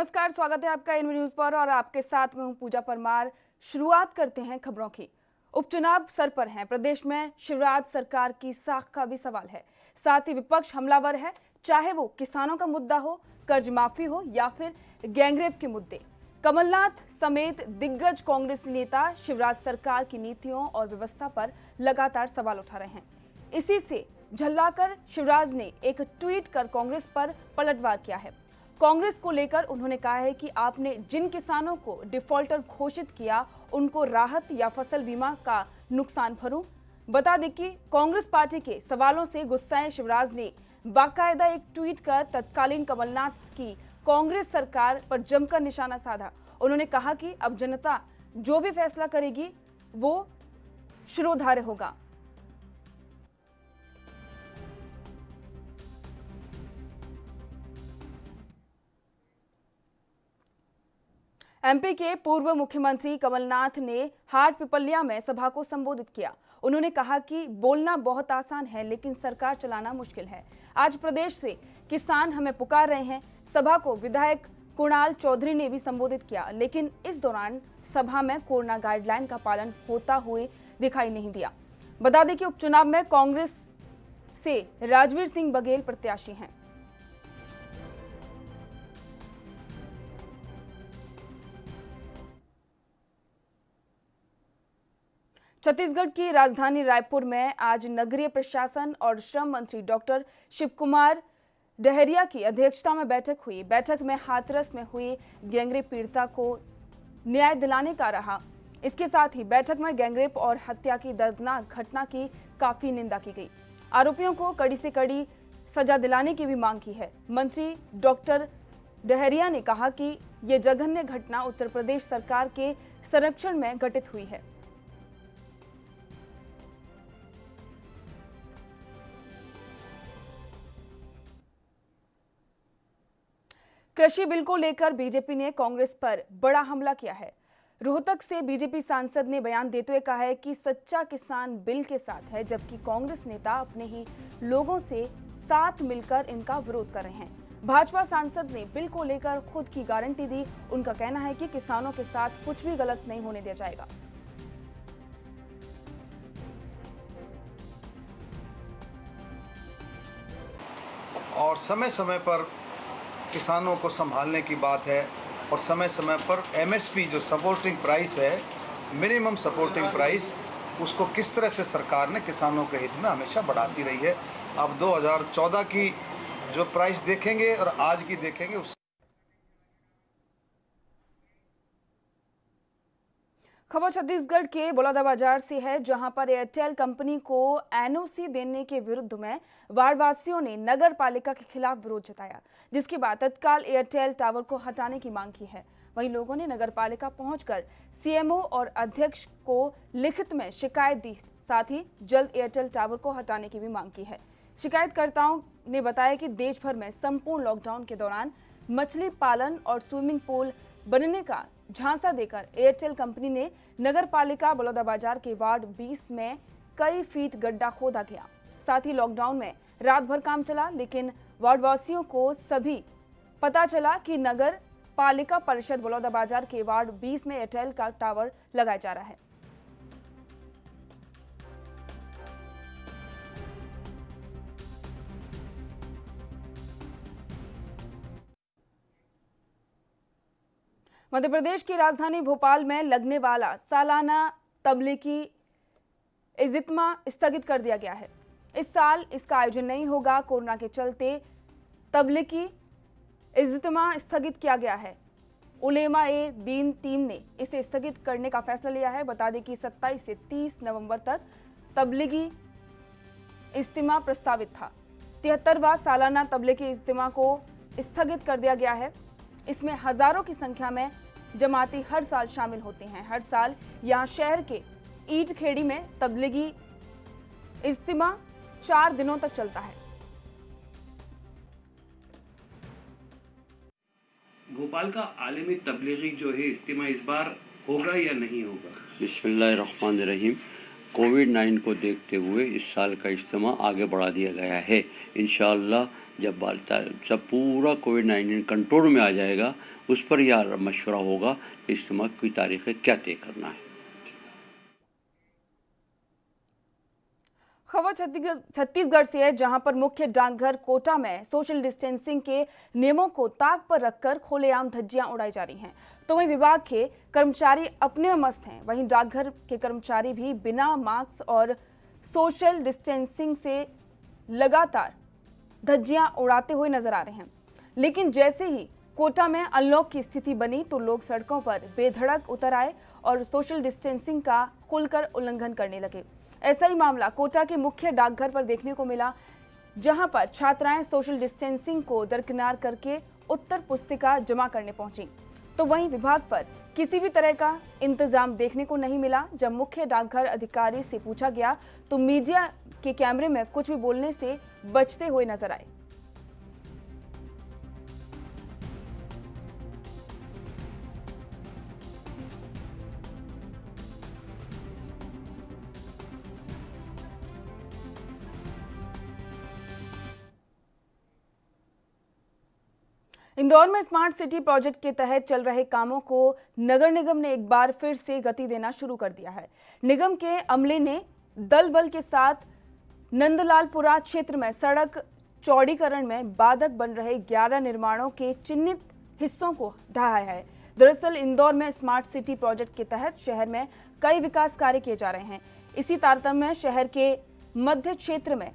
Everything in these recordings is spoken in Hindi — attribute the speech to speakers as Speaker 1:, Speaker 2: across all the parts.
Speaker 1: नमस्कार, स्वागत है आपका इन न्यूज पर और आपके साथ मैं हूं पूजा परमार। शुरुआत करते हैं खबरों की। उपचुनाव सर पर हैं। प्रदेश में शिवराज सरकार की साख का भी सवाल है। साथ ही विपक्ष हमलावर है, चाहे वो किसानों का मुद्दा हो, कर्ज माफी हो या फिर गैंगरेप के मुद्दे। कमलनाथ समेत दिग्गज कांग्रेसी नेता शिवराज सरकार की नीतियों और व्यवस्था पर लगातार सवाल उठा रहे हैं। इसी से झल्लाकर शिवराज ने एक ट्वीट कर कांग्रेस पर पलटवार किया है। कांग्रेस को लेकर उन्होंने कहा है कि आपने जिन किसानों को डिफॉल्टर घोषित किया उनको राहत या फसल बीमा का नुकसान भरूं। बता दें कि कांग्रेस पार्टी के सवालों से गुस्साए शिवराज ने बाकायदा एक ट्वीट कर तत्कालीन कमलनाथ की कांग्रेस सरकार पर जमकर निशाना साधा। उन्होंने कहा कि अब जनता जो भी फैसला करेगी वो शिरोधार्य होगा। एमपी के पूर्व मुख्यमंत्री कमलनाथ ने हाट पिपलिया में सभा को संबोधित किया। उन्होंने कहा कि बोलना बहुत आसान है लेकिन सरकार चलाना मुश्किल है। आज प्रदेश से किसान हमें पुकार रहे हैं। सभा को विधायक कुणाल चौधरी ने भी संबोधित किया, लेकिन इस दौरान सभा में कोरोना गाइडलाइन का पालन होता हुए दिखाई नहीं दिया। बता दें कि उपचुनाव में कांग्रेस से राजवीर सिंह बघेल प्रत्याशी हैं। छत्तीसगढ़ की राजधानी रायपुर में आज नगरीय प्रशासन और श्रम मंत्री डॉक्टर शिव कुमार डहरिया की अध्यक्षता में बैठक हुई। बैठक में हाथरस में हुई गैंगरेप पीड़िता को न्याय दिलाने का रहा। इसके साथ ही बैठक में गैंगरेप और हत्या की दर्दनाक घटना की काफी निंदा की गई। आरोपियों को कड़ी से कड़ी सजा दिलाने की भी मांग की है। मंत्री डॉक्टर डहरिया ने कहा कि ये जघन्य घटना उत्तर प्रदेश सरकार के संरक्षण में घटित हुई है। कृषि बिल को लेकर बीजेपी ने कांग्रेस पर बड़ा हमला किया है। रोहतक से बीजेपी सांसद ने बयान देते हुए कहा है कि सच्चा किसान बिल के साथ है, जबकि कांग्रेस नेता अपने ही लोगों से साथ मिलकर इनका विरोध कर रहे हैं। भाजपा सांसद ने बिल को लेकर खुद की गारंटी दी। उनका कहना है कि किसानों के साथ कुछ भी गलत नहीं होने दिया जाएगा।
Speaker 2: और समय समय पर किसानों को संभालने की बात है और समय समय पर एमएसपी जो सपोर्टिंग प्राइस है, मिनिमम सपोर्टिंग प्राइस, उसको किस तरह से सरकार ने किसानों के हित में हमेशा बढ़ाती रही है। अब 2014 की जो प्राइस देखेंगे और आज की देखेंगे उस
Speaker 1: खबर छत्तीसगढ़ के बलौदाबाजार से है, जहां पर एयरटेल कंपनी को एनओसी देने के विरुद्ध में वार्डवासियों ने नगर पालिका के खिलाफ विरोध जताया, जिसके बाद तत्काल एयरटेल टावर को हटाने की मांग की है। वहीं लोगों ने नगर पालिका पहुंचकर सीएमओ और अध्यक्ष को लिखित में शिकायत दी। साथ ही जल्द एयरटेल टावर को हटाने की भी मांग की है। शिकायतकर्ताओं ने बताया कि देश भर में संपूर्ण लॉकडाउन के दौरान मछली पालन और स्विमिंग पूल बनने का झांसा देकर एयरटेल कंपनी ने नगर पालिका बलौदाबाजार के वार्ड 20 में कई फीट गड्ढा खोदा गया। साथ ही लॉकडाउन में रात भर काम चला, लेकिन वार्डवासियों को सभी पता चला कि नगर पालिका परिषद बलौदाबाजार के वार्ड 20 में एयरटेल का टावर लगाया जा रहा है। मध्य प्रदेश की राजधानी भोपाल में लगने वाला सालाना तबलीगी इज्तिमा स्थगित कर दिया गया है। इस साल इसका आयोजन नहीं होगा। कोरोना के चलते तबलीगी इज्तिमा स्थगित किया गया है। उलेमा ए दीन टीम ने इसे स्थगित करने का फैसला लिया है। बता दें कि 27 से 30 नवंबर तक तबलीगी इज्तिमा प्रस्तावित था। 73वां सालाना तबलीगी इज्तिमा को स्थगित कर दिया गया है। इसमें हजारों की संख्या में जमाती हर साल शामिल होते हैं। हर साल यहां शहर के ईंट खेड़ी में तबलीगी इज्तिमा 4 दिनों तक चलता है।
Speaker 3: भोपाल का आलमी तबलीगी जो है इज्तिमा इस बार होगा या नहीं होगा?
Speaker 4: बिस्मिल्लाहिर्रहमानिर्रहीम। कोविड-19 को देखते हुए इस साल का इज्तिमा आगे बढ़ा दिया गया है। इंशाअल्लाह जब सब पूरा कोविड-19 कंट्रोल में आ जाएगा, उस पर यह मशवरा होगा कि इज्तिमा की तारीखें क्या तय करना है।
Speaker 1: खबर छत्तीसगढ़ से है, जहां पर मुख्य डाकघर कोटा में सोशल डिस्टेंसिंग के नियमों को ताक पर रखकर खुलेआम धज्जियां उड़ाई जा रही हैं। तो वहीं विभाग के कर्मचारी अपने में मस्त हैं, वहीं डाकघर के कर्मचारी भी बिना मास्क और सोशल डिस्टेंसिंग से लगातार धज्जियां उड़ाते हुए नजर आ रहे हैं। लेकिन जैसे ही कोटा में अनलॉक की स्थिति बनी तो लोग सड़कों पर बेधड़क उतर आए और सोशल डिस्टेंसिंग का खुलकर उल्लंघन करने लगे। ऐसा ही मामला कोटा के मुख्य डाकघर पर देखने को मिला, जहां पर छात्राएं सोशल डिस्टेंसिंग को दरकिनार करके उत्तर पुस्तिका जमा करने पहुंची। तो वहीं विभाग पर किसी भी तरह का इंतजाम देखने को नहीं मिला। जब मुख्य डाकघर अधिकारी से पूछा गया तो मीडिया के कैमरे में कुछ भी बोलने से बचते हुए नजर आए। इंदौर में स्मार्ट सिटी प्रोजेक्ट के तहत चल रहे कामों को नगर निगम ने एक बार फिर से गति देना शुरू कर दिया है। निगम के अमले ने दल बल के साथ नंदलालपुरा क्षेत्र में सड़क चौड़ीकरण में बाधक बन रहे 11 निर्माणों के चिन्हित हिस्सों को ढहाया है। दरअसल इंदौर में स्मार्ट सिटी प्रोजेक्ट के तहत शहर में कई विकास कार्य किए जा रहे हैं। इसी तारतम्य में शहर के मध्य क्षेत्र में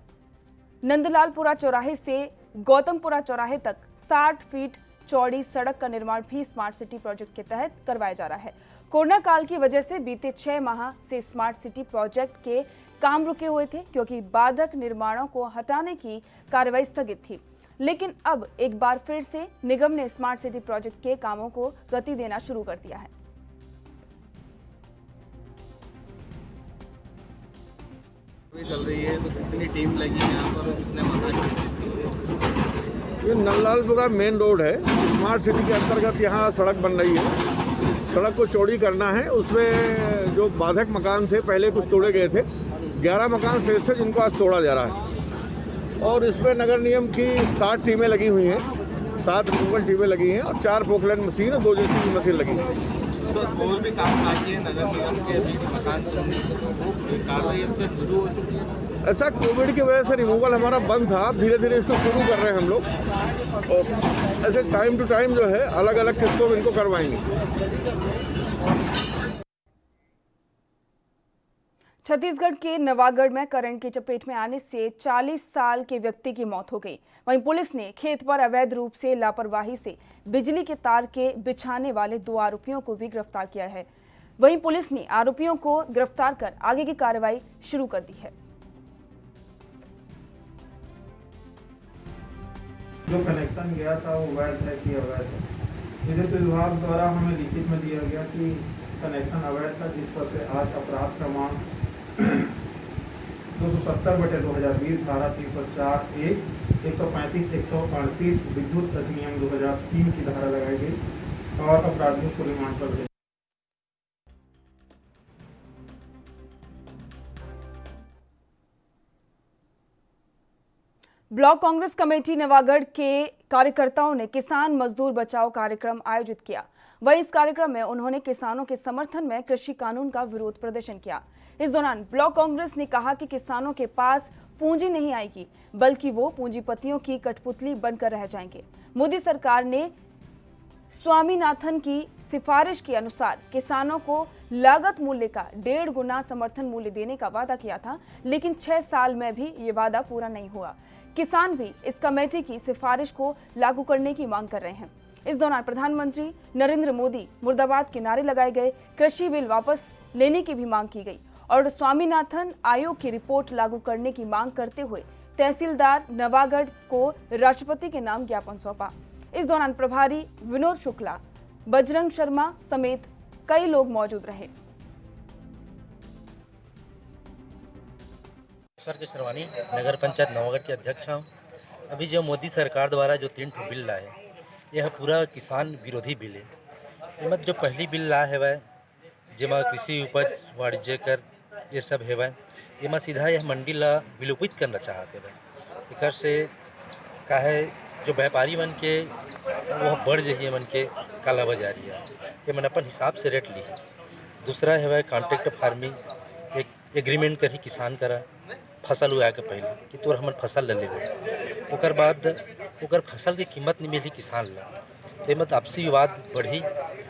Speaker 1: नंदलालपुरा चौराहे से गौतमपुरा चौराहे तक 60 फीट चौड़ी सड़क का निर्माण भी स्मार्ट सिटी प्रोजेक्ट के तहत करवाया जा रहा है। कोरोना काल की वजह से बीते 6 माह से स्मार्ट सिटी प्रोजेक्ट के काम रुके हुए थे, क्योंकि बाधक निर्माणों को हटाने की कार्रवाई स्थगित थी। लेकिन अब एक बार फिर से निगम ने स्मार्ट सिटी प्रोजेक्ट के कामों को गति देना शुरू कर दिया है।
Speaker 5: चल रही है तो कितनी टीम लगी है यहाँ पर, कितने मकान?
Speaker 6: ये नंदलालपुरा मेन रोड है। स्मार्ट सिटी के अंतर्गत यहाँ सड़क बन रही है। सड़क को चौड़ी करना है। उसमें जो बाधक मकान थे पहले कुछ तोड़े गए थे, 11 मकान शेष है जिनको आज तोड़ा जा रहा है। और इसमें नगर निगम की 60 टीमें लगी हुई हैं, 7 रिमूवल टीमें लगी हैं और 4 पोकलैंड मशीन और 2 जेसीबी मशीन लगी है।
Speaker 5: और भी काम बाकी है नगर निगम के, अभी मकान कार्रवाई अब तक शुरू हो चुकी है।
Speaker 6: ऐसा कोविड की वजह से रिमूवल हमारा बंद था, धीरे धीरे इसको शुरू कर रहे हैं हम लोग। और ऐसे टाइम टू टाइम जो है अलग अलग किस्तों में इनको करवाएंगे।
Speaker 1: छत्तीसगढ़ के नवागढ़ में करंट की चपेट में आने से 40 साल के व्यक्ति की मौत हो गई। वहीं पुलिस ने खेत पर अवैध रूप से लापरवाही से बिजली के तार के बिछाने वाले 2 आरोपियों को भी गिरफ्तार किया है। वहीं पुलिस ने आरोपियों को गिरफ्तार कर आगे की कार्रवाई शुरू कर दी है।
Speaker 7: जो कनेक्शन गया था वो अवैध है कि अवैध है। विद्युत विभाग द्वारा हमें लिखित में दिया गया कि कनेक्शन अवैध था, जिस पर से आज अपराध क्रमांक 270/2020 धारा 304(1), 135, 138 विद्युत अधिनियम 2003 की धारा लगाई गई और अपराधियों को रिमांड पर भेजा।
Speaker 1: ब्लॉक कांग्रेस कमेटी नवागढ़ के कार्यकर्ताओं ने किसान मजदूर बचाओ कार्यक्रम आयोजित किया। वहीं इस कार्यक्रम में उन्होंने किसानों के समर्थन में कृषि कानून का विरोध प्रदर्शन किया। इस दौरान ब्लॉक कांग्रेस ने कहा कि किसानों के पास पूंजी नहीं आएगी, बल्कि वो पूंजीपतियों की कठपुतली बनकर रह जाएंगे। मोदी सरकार ने स्वामीनाथन की सिफारिश के अनुसार किसानों को लागत मूल्य का 1.5 गुना समर्थन मूल्य देने का वादा किया था, लेकिन 6 साल में भी ये वादा पूरा नहीं हुआ। किसान भी इस कमेटी की सिफारिश को लागू करने की मांग कर रहे हैं। इस दौरान प्रधानमंत्री नरेंद्र मोदी मुर्दाबाद के नारे लगाए गए, कृषि बिल वापस लेने की भी मांग की गई और स्वामीनाथन आयोग की रिपोर्ट लागू करने की मांग करते हुए तहसीलदार नवागढ़ को राष्ट्रपति के नाम ज्ञापन सौंपा। इस दौरान प्रभारी विनोद शुक्ला, बजरंग शर्मा समेत कई लोग मौजूद रहे।
Speaker 8: के शर्वानी नगर पंचायत नवागढ़ के अध्यक्ष हूँ। अभी जो मोदी सरकार द्वारा जो 3 बिल लाए, यह पूरा किसान विरोधी बिल है। जो पहली बिल ला है वह जेमा कृषि उपज वाणिज्य कर ये सब है भाई ये मैं सीधा यह मंडी ला विलोपित करना चाहते भाई एकर से काहे जो व्यापारी मन के वो बढ़ जाइए मन के काला बाजारी है ये मन अपन हिसाब से रेट ली। दूसरा है भाई कॉन्ट्रैक्ट फार्मिंग एक एग्रीमेंट करी किसान करा फसल उगा के पहले कि तोर हमन फसल ले लेबे ओकर बाद ओकर फसल की कीमत नहीं मिली किसान ला तो एमत आपसी विवाद बढ़ी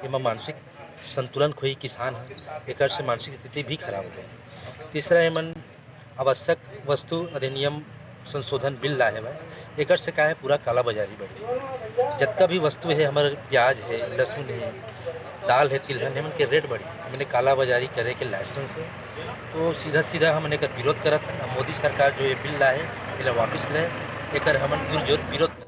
Speaker 8: एमा मानसिक संतुलन खोई किसान है एकर से मानसिक स्थिति भी खराब हो गई। तीसरा एमन आवश्यक वस्तु अधिनियम संशोधन बिल ला है भाई एकर से का है पूरा काला बाजारी बढ़ी जितना भी वस्तु है हमारे प्याज है लहसुन है दाल है तिलहन है के रेट बढ़ी हमने काला बाजारी करे के लाइसेंस है तो सीधा सीधा हमने का विरोध करत मोदी सरकार जो ये बिल ला है इला वापस ले एकर हमन पुरजोर विरोध।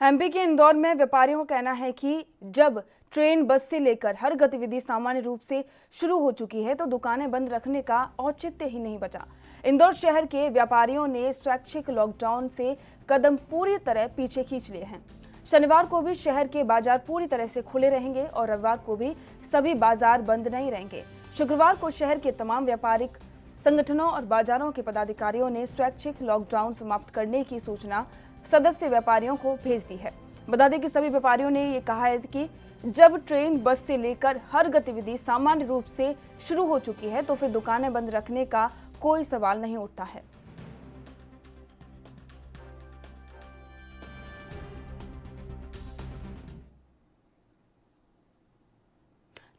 Speaker 1: एमपी के इंदौर में व्यापारियों का कहना है कि जब ट्रेन बस से लेकर हर गतिविधि सामान्य रूप से शुरू हो चुकी है तो दुकानें बंद रखने का औचित्य ही नहीं बचा। इंदौर शहर के व्यापारियों ने स्वैच्छिक लॉकडाउन से कदम पूरी तरह पीछे खींच लिए हैं। शनिवार को भी शहर के बाजार पूरी तरह से खुले रहेंगे और रविवार को भी सभी बाजार बंद नहीं रहेंगे। शुक्रवार को शहर के तमाम व्यापारिक संगठनों और बाजारों के पदाधिकारियों ने स्वैच्छिक लॉकडाउन समाप्त करने की सूचना सदस्य व्यापारियों को भेज दी है। बता दें कि सभी व्यापारियों ने ये कहा है कि जब ट्रेन बस से लेकर हर गतिविधि सामान्य रूप से शुरू हो चुकी है तो फिर दुकानें बंद रखने का कोई सवाल नहीं उठता है।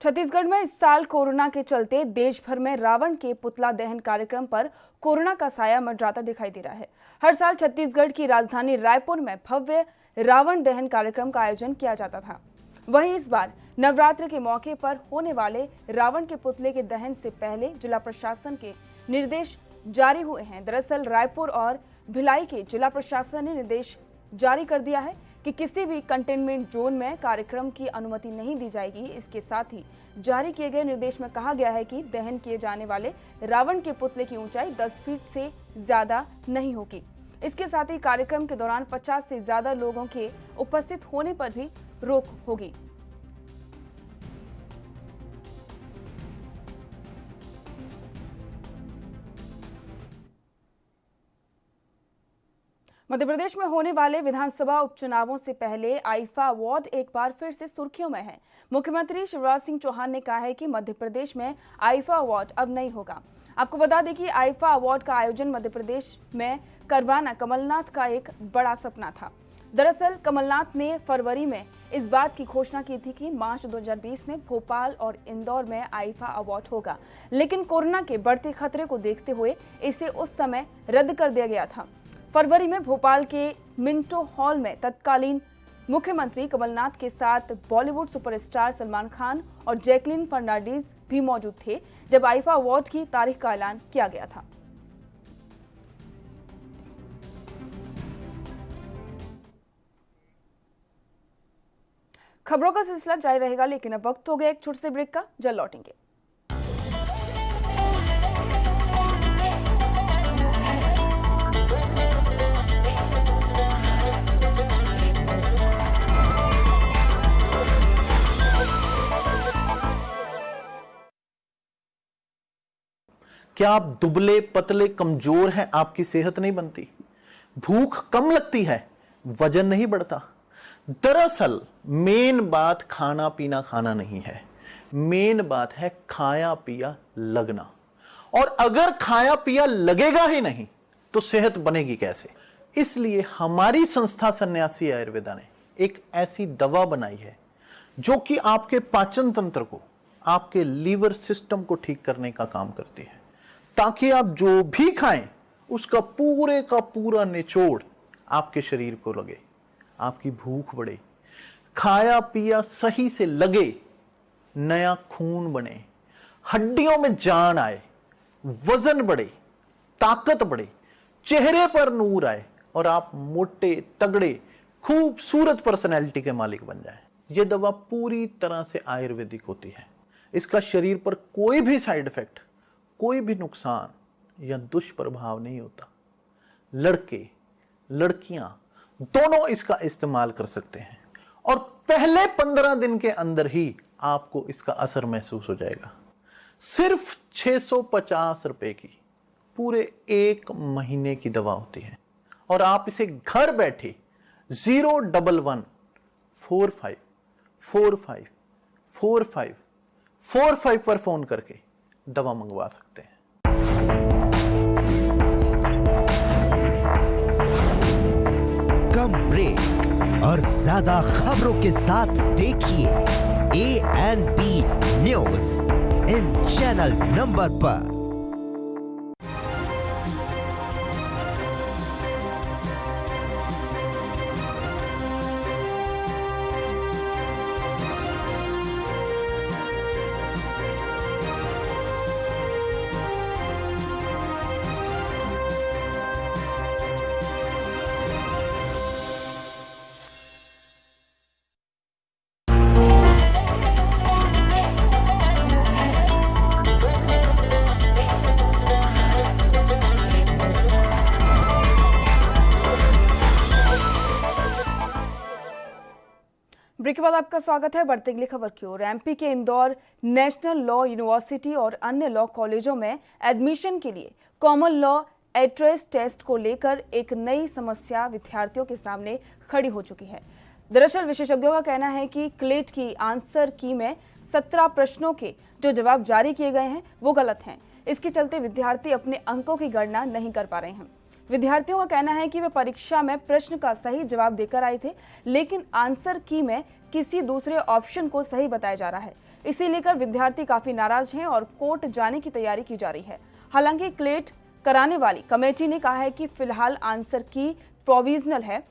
Speaker 1: छत्तीसगढ़ में इस साल कोरोना के चलते देश भर में रावण के पुतला दहन कार्यक्रम पर कोरोना का साया मंडराता दिखाई दे रहा है। हर साल छत्तीसगढ़ की राजधानी रायपुर में भव्य रावण दहन कार्यक्रम का आयोजन किया जाता था। वहीं इस बार नवरात्र के मौके पर होने वाले रावण के पुतले के दहन से पहले जिला प्रशासन के निर्देश जारी हुए हैं। दरअसल रायपुर और भिलाई के जिला प्रशासन ने निर्देश जारी कर दिया है कि किसी भी कंटेनमेंट जोन में कार्यक्रम की अनुमति नहीं दी जाएगी। इसके साथ ही जारी किए गए निर्देश में कहा गया है कि दहन किए जाने वाले रावण के पुतले की ऊंचाई 10 फीट से ज्यादा नहीं होगी। इसके साथ ही कार्यक्रम के दौरान 50 से ज्यादा लोगों के उपस्थित होने पर भी रोक होगी। मध्य प्रदेश में होने वाले विधानसभा उपचुनावों से पहले आईफा अवार्ड एक बार फिर से सुर्खियों में है। मुख्यमंत्री शिवराज सिंह चौहान ने कहा है कि मध्य प्रदेश में आईफा अवार्ड अब नहीं होगा। आपको बता दें कि आईफा अवार्ड का आयोजन मध्य प्रदेश में करवाना कमलनाथ का एक बड़ा सपना था। दरअसल कमलनाथ ने फरवरी में इस बात की घोषणा की थी कि मार्च 2020 में भोपाल और इंदौर में आईफा अवार्ड होगा, लेकिन कोरोना के बढ़ते खतरे को देखते हुए इसे उस समय रद्द कर दिया गया था। फरवरी में भोपाल के मिंटो हॉल में तत्कालीन मुख्यमंत्री कमलनाथ के साथ बॉलीवुड सुपरस्टार सलमान खान और जैकलिन फर्नांडीज भी मौजूद थे जब आईफा अवार्ड की तारीख का ऐलान किया गया था। खबरों का सिलसिला जारी रहेगा, लेकिन अब वक्त हो गया एक छोटे से ब्रेक का। जल्द लौटेंगे।
Speaker 9: क्या आप दुबले पतले कमजोर हैं? आपकी सेहत नहीं बनती, भूख कम लगती है, वजन नहीं बढ़ता। दरअसल मेन बात खाना पीना खाना नहीं है, मेन बात है खाया पिया लगना। और अगर खाया पिया लगेगा ही नहीं तो सेहत बनेगी कैसे? इसलिए हमारी संस्था सन्यासी आयुर्वेदा ने एक ऐसी दवा बनाई है जो कि आपके पाचन तंत्र को, आपके लीवर सिस्टम को ठीक करने का काम करती है, ताकि आप जो भी खाएं उसका पूरे का पूरा निचोड़ आपके शरीर को लगे, आपकी भूख बढ़े, खाया पिया सही से लगे, नया खून बने, हड्डियों में जान आए, वजन बढ़े, ताकत बढ़े, चेहरे पर नूर आए और आप मोटे तगड़े खूबसूरत पर्सनैलिटी के मालिक बन जाएं। यह दवा पूरी तरह से आयुर्वेदिक होती है। इसका शरीर पर कोई भी साइड इफेक्ट, कोई भी नुकसान या दुष्प्रभाव नहीं होता। लड़के लड़कियां दोनों इसका इस्तेमाल कर सकते हैं और पहले 15 दिन के अंदर ही आपको इसका असर महसूस हो जाएगा। सिर्फ 650 रुपए की पूरे 1 महीने की दवा होती है और आप इसे घर बैठे 01145454545 पर फोन करके दवा मंगवा सकते हैं।
Speaker 10: कम ब्रेक और ज्यादा खबरों के साथ देखिए ANP news in channel number पर।
Speaker 1: ब्रेक के बाद आपका स्वागत है। बढ़ते अगली खबर की ओर। एमपी के इंदौर नेशनल लॉ यूनिवर्सिटी और अन्य लॉ कॉलेजों में एडमिशन के लिए कॉमन लॉ एंट्रेंस टेस्ट को लेकर एक नई समस्या विद्यार्थियों के सामने खड़ी हो चुकी है। दरअसल विशेषज्ञों का कहना है कि क्लेट की आंसर की में 17 प्रश्नों के जो जवाब जारी किए गए हैं वो गलत हैं। इसके चलते विद्यार्थी अपने अंकों की गणना नहीं कर पा रहे हैं। विद्यार्थियों का कहना है कि वे परीक्षा में प्रश्न का सही जवाब देकर आए थे, लेकिन आंसर की में किसी दूसरे ऑप्शन को सही बताया जा रहा है। इसे लेकर विद्यार्थी काफी नाराज हैं और कोर्ट जाने की तैयारी की जा रही है। हालांकि क्लेट कराने वाली कमेटी ने कहा है कि फिलहाल आंसर की प्रोविजनल है।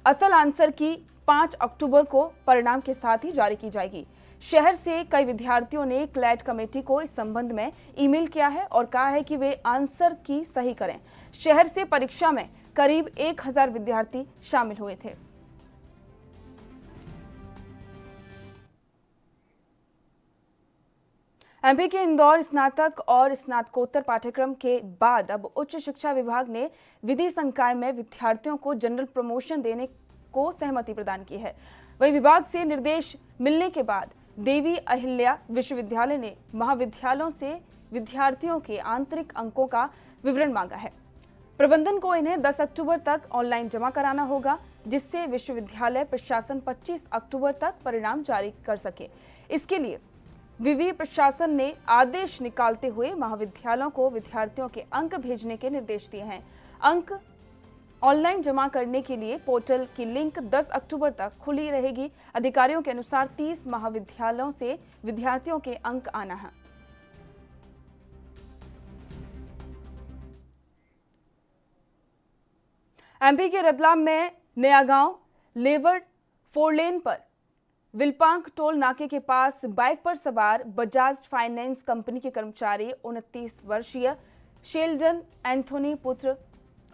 Speaker 1: असल आंसर की 5 अक्टूबर को परिणाम के साथ ही जारी की जाएगी। शहर से कई विद्यार्थियों ने क्लेट कमेटी को इस संबंध में ईमेल किया है और कहा है कि वे आंसर की सही करें। शहर से परीक्षा में करीब 1000 विद्यार्थी शामिल हुए थे। एमपी के इंदौर स्नातक और स्नातकोत्तर पाठ्यक्रम के बाद अब उच्च शिक्षा विभाग ने विधि संकाय में विद्यार्थियों को जनरल प्रमोशन देने को सहमति प्रदान की है। वही विभाग से निर्देश मिलने के बाद देवी अहिल्या विश्वविद्यालय ने महाविद्यालयों से विद्यार्थियों के आंतरिक अंकों का विवरण मांगा है। प्रबंधन को इन्हें 10 अक्टूबर तक ऑनलाइन जमा कराना होगा, जिससे विश्वविद्यालय प्रशासन 25 अक्टूबर तक परिणाम जारी कर सके। इसके लिए विवि प्रशासन ने आदेश निकालते हुए महाविद्यालयों को विद्यार्थियों के अंक भेजने के निर्देश दिए हैं। अंक ऑनलाइन जमा करने के लिए पोर्टल की लिंक 10 अक्टूबर तक खुली रहेगी। अधिकारियों के अनुसार 30 महाविद्यालयों से विद्यार्थियों के अंक आना है। एमपी के रतलाम में नया गांव लेवर 4 लेन पर विलपांक टोल नाके के पास बाइक पर सवार बजाज फाइनेंस कंपनी के कर्मचारी 29 वर्षीय शेल्डन एंथोनी पुत्र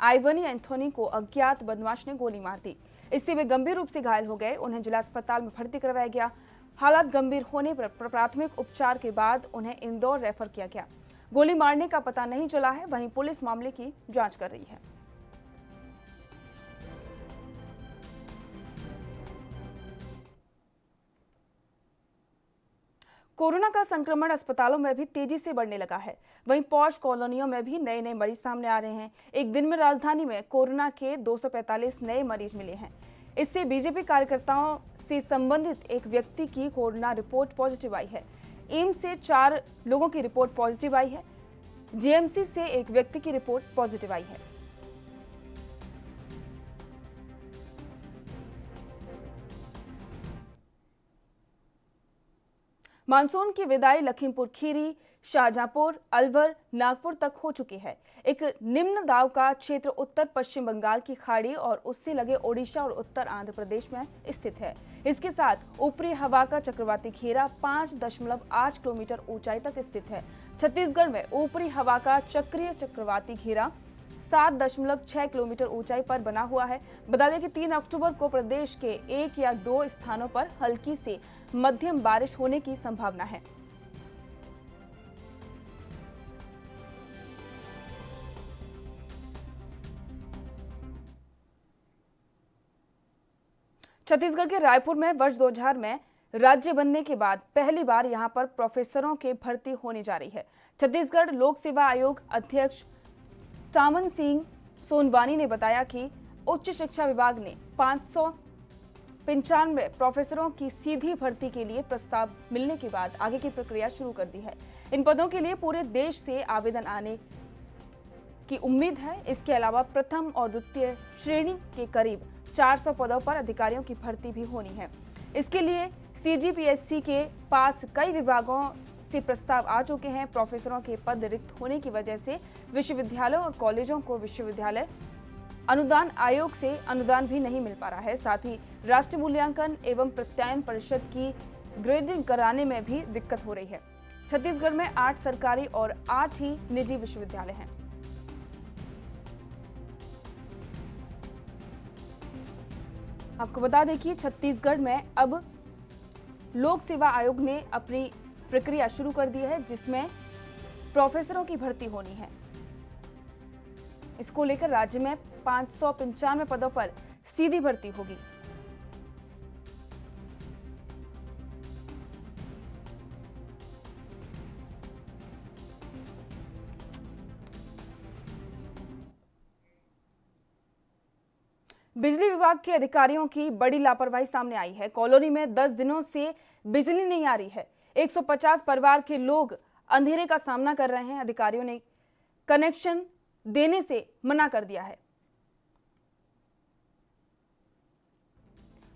Speaker 1: आइवनी एंथोनी को अज्ञात बदमाश ने गोली मार दी। इससे वे गंभीर रूप से घायल हो गए। उन्हें जिला अस्पताल में भर्ती करवाया गया। हालात गंभीर होने पर प्राथमिक उपचार के बाद उन्हें इंदौर रेफर किया गया। गोली मारने का पता नहीं चला है। वहीं पुलिस मामले की जांच कर रही है। कोरोना का संक्रमण अस्पतालों में भी तेजी से बढ़ने लगा है। वहीं पॉश कॉलोनियों में भी नए नए मरीज सामने आ रहे हैं। एक दिन में राजधानी में कोरोना के 245 नए मरीज मिले हैं। इससे बीजेपी कार्यकर्ताओं से संबंधित एक व्यक्ति की कोरोना रिपोर्ट पॉजिटिव आई है। एम्स से 4 लोगों की रिपोर्ट पॉजिटिव आई है। जीएमसी से एक व्यक्ति की रिपोर्ट पॉजिटिव आई है। मानसून की विदाई लखीमपुर खीरी, शाहजहांपुर, अलवर, नागपुर तक हो चुकी है। एक निम्न दाब का क्षेत्र उत्तर पश्चिम बंगाल की खाड़ी और उससे लगे ओडिशा और उत्तर आंध्र प्रदेश में स्थित है। इसके साथ ऊपरी हवा का चक्रवाती घेरा 5.8 किलोमीटर ऊंचाई तक स्थित है। छत्तीसगढ़ में ऊपरी हवा का चक्रीय चक्रवाती घेरा 7.6 किलोमीटर ऊंचाई पर बना हुआ है। बता दें कि 3 अक्टूबर को प्रदेश के 1 या 2 स्थानों पर हल्की से मध्यम बारिश होने की संभावना है। छत्तीसगढ़ के रायपुर में वर्ष 2000 में राज्य बनने के बाद पहली बार यहां पर प्रोफेसरों के भर्ती होने जा रही है। छत्तीसगढ़ लोक सेवा आयोग अध्यक्ष टामन सिंह सोनवानी ने बताया कि उच्च शिक्षा विभाग ने 595 प्रोफेसरों की सीधी भर्ती के लिए प्रस्ताव मिलने के बाद आगे की प्रक्रिया शुरू कर दी है। इन पदों के लिए पूरे देश से आवेदन आने की उम्मीद है। इसके अलावा प्रथम और द्वितीय श्रेणी के करीब 400 पदों पर अधिकारियों की भर्ती भी होनी है। इसके लिए CGPSC के पास कई विभागों से प्रस्ताव आ चुके हैं। प्रोफेसरों के पद रिक्त होने की वजह से विश्वविद्यालयों और कॉलेजों को विश्वविद्यालय अनुदान आयोग से अनुदान भी नहीं मिल पा रहा है। साथ ही राष्ट्रीय मूल्यांकन एवं प्रत्यायन परिषद की ग्रेडिंग कराने में भी दिक्कत हो रही है। छत्तीसगढ़ में 8 सरकारी और 8 ही निजी विश्वविद्यालय हैं। आपको बता दें कि छत्तीसगढ़ में अब लोक सेवा आयोग ने अपनी प्रक्रिया शुरू कर दी है, जिसमें प्रोफेसरों की भर्ती होनी है। इसको लेकर राज्य में 595 पदों पर सीधी भर्ती होगी। बिजली विभाग के अधिकारियों की बड़ी लापरवाही सामने आई है। कॉलोनी में 10 दिनों से बिजली नहीं आ रही है। 150 परिवार के लोग अंधेरे का सामना कर रहे हैं। अधिकारियों ने कनेक्शन देने से मना कर दिया है।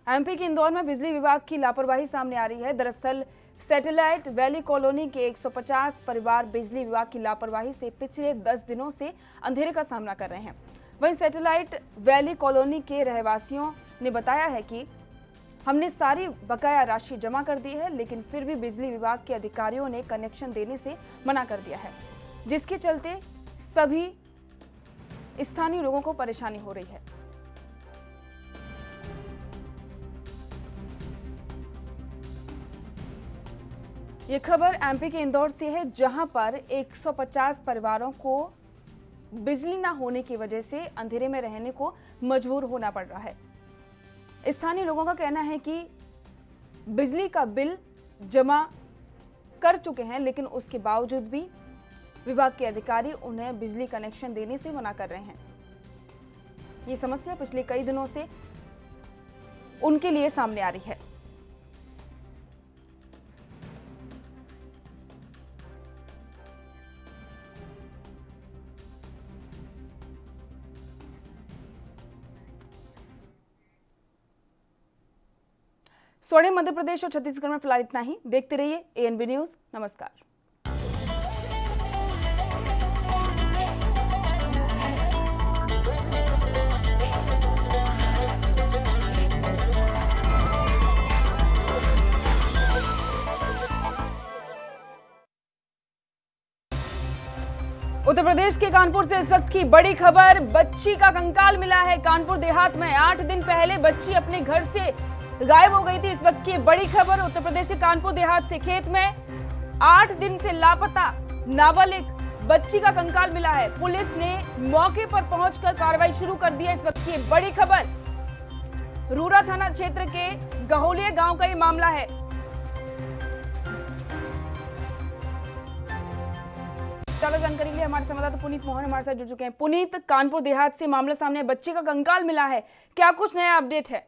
Speaker 1: MP के इंदौर में बिजली विभाग की लापरवाही सामने आ रही है। दरअसल सैटेलाइट वैली कॉलोनी के 150 परिवार बिजली विभाग की लापरवाही से पिछले 10 दिनों से अंधेरे का सामना कर रहे हैं। वहीं सैटेलाइट वैली कॉलोनी के रहवासियों ने बताया है कि हमने सारी बकाया राशि जमा कर दी है, लेकिन फिर भी बिजली विभाग के अधिकारियों ने कनेक्शन देने से मना कर दिया है, जिसके चलते सभी स्थानीय लोगों को परेशानी हो रही है। ये खबर MP के इंदौर से है, जहां पर 150 परिवारों को बिजली ना होने की वजह से अंधेरे में रहने को मजबूर होना पड़ रहा है। स्थानीय लोगों का कहना है कि बिजली का बिल जमा कर चुके हैं, लेकिन उसके बावजूद भी विभाग के अधिकारी उन्हें बिजली कनेक्शन देने से मना कर रहे हैं। ये समस्या पिछले कई दिनों से उनके लिए सामने आ रही है। स्वर्णिम मध्य प्रदेश और छत्तीसगढ़ में फिलहाल इतना ही। देखते रहिए ANB न्यूज। नमस्कार। उत्तर प्रदेश के कानपुर से इस वक्त की बड़ी खबर। बच्ची का कंकाल मिला है कानपुर देहात में। 8 दिन पहले बच्ची अपने घर से गायब हो गई थी। इस वक्त की बड़ी खबर उत्तर प्रदेश के कानपुर देहात से खेत में 8 दिन से लापता नाबालिग बच्ची का कंकाल मिला है। पुलिस ने मौके पर पहुंचकर कार्रवाई शुरू कर दी है। इस वक्त की बड़ी खबर रूरा थाना क्षेत्र के गहोलिया गांव का ये मामला है। ज्यादा जानकारी के लिए हमारे संवाददाता पुनीत मोहन हमारे साथ जुड़ चुके हैं। पुनीत, कानपुर देहात से मामला सामने, बच्ची का कंकाल मिला है, क्या कुछ नया अपडेट है?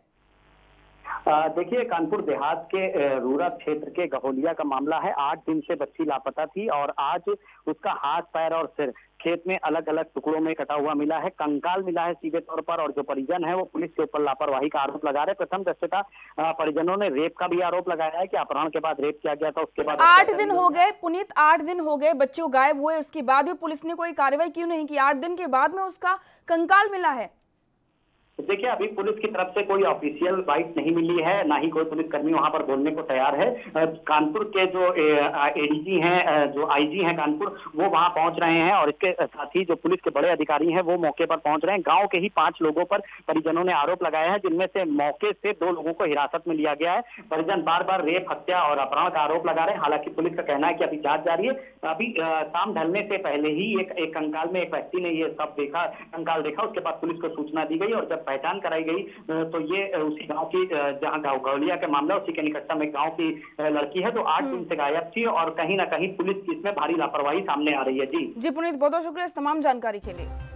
Speaker 11: देखिए, कानपुर देहात के रूरा क्षेत्र के गहोलिया का मामला है। 8 दिन से बच्ची लापता थी और आज उसका हाथ, पैर और सिर खेत में अलग अलग टुकड़ों में कटा हुआ मिला है। कंकाल मिला है सीधे तौर पर, और जो परिजन है वो पुलिस के ऊपर लापरवाही का आरोप लगा रहे हैं। प्रथम दृष्टया परिजनों ने रेप का भी आरोप लगाया है कि अपहरण के बाद रेप किया गया था। उसके बाद
Speaker 1: 8 दिन हो गए पुनीत, 8 दिन हो गए बच्चे को गायब हुए, उसके बाद भी पुलिस ने कोई कार्रवाई क्यों नहीं की? 8 दिन के बाद में उसका कंकाल मिला है।
Speaker 11: देखिए, अभी पुलिस की तरफ से कोई ऑफिशियल बाइट नहीं मिली है, ना ही कोई पुलिसकर्मी वहां पर बोलने को तैयार है। कानपुर के जो ADG हैं, जो IG हैं कानपुर, वो वहां पहुंच रहे हैं और इसके साथ ही जो पुलिस के बड़े अधिकारी हैं वो मौके पर पहुंच रहे हैं। गांव के ही 5 लोगों पर परिजनों ने आरोप लगाया है, जिनमें से मौके से 2 लोगों को हिरासत में लिया गया है। परिजन बार बार रेप, हत्या और अपहरण का आरोप लगा रहे हैं। हालांकि पुलिस का कहना है कि अभी जांच जारी है। अभी शाम ढलने से पहले ही एक कंकाल में एक व्यक्ति ने ये सब देखा, कंकाल देखा। उसके बाद पुलिस को सूचना दी गई और जब पहचान कराई गई तो ये उसी गांव की जहां गांव गौलिया का मामला, उसी के निकटतम में गांव की लड़की है, तो 8 दिन से गायब थी और कहीं ना कहीं पुलिस की इसमें भारी लापरवाही सामने आ रही है। जी
Speaker 1: पुनीत, बहुत बहुत शुक्रिया इस तमाम जानकारी के लिए।